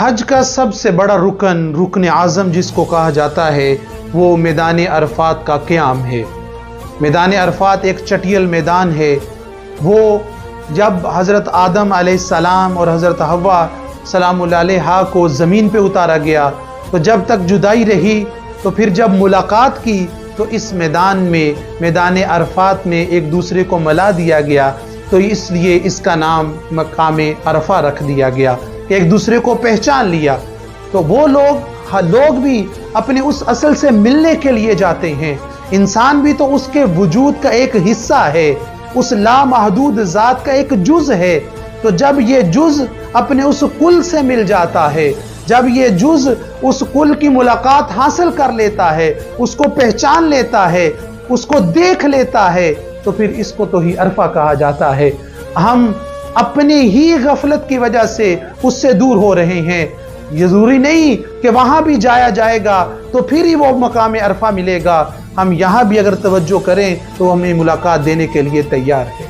حج کا سب سے بڑا رکن اعظم جس کو کہا جاتا ہے وہ میدان عرفات کا قیام ہے۔ میدان عرفات ایک چٹیل میدان ہے۔ وہ جب حضرت آدم علیہ السلام اور حضرت حوا سلام اللہ علیہا کو زمین پہ اتارا گیا تو جب تک جدائی رہی، تو پھر جب ملاقات کی تو اس میدان میں، میدان عرفات میں ایک دوسرے کو ملا دیا گیا، تو اس لیے اس کا نام مقام عرفہ رکھ دیا گیا، ایک دوسرے کو پہچان لیا۔ تو وہ لوگ بھی اپنے اس اصل سے ملنے کے لیے جاتے ہیں۔ انسان بھی تو اس کے وجود کا ایک حصہ ہے، اس لامحدود ذات کا ایک جز ہے۔ تو جب یہ جز اپنے اس کل سے مل جاتا ہے، جب یہ جز اس کل کی ملاقات حاصل کر لیتا ہے، اس کو پہچان لیتا ہے، اس کو دیکھ لیتا ہے، تو پھر اس کو تو ہی عرفہ کہا جاتا ہے۔ ہم اپنی ہی غفلت کی وجہ سے اس سے دور ہو رہے ہیں۔ یہ ضروری نہیں کہ وہاں بھی جایا جائے گا تو پھر ہی وہ مقام عرفہ ملے گا۔ ہم یہاں بھی اگر توجہ کریں تو ہمیں ملاقات دینے کے لیے تیار ہے۔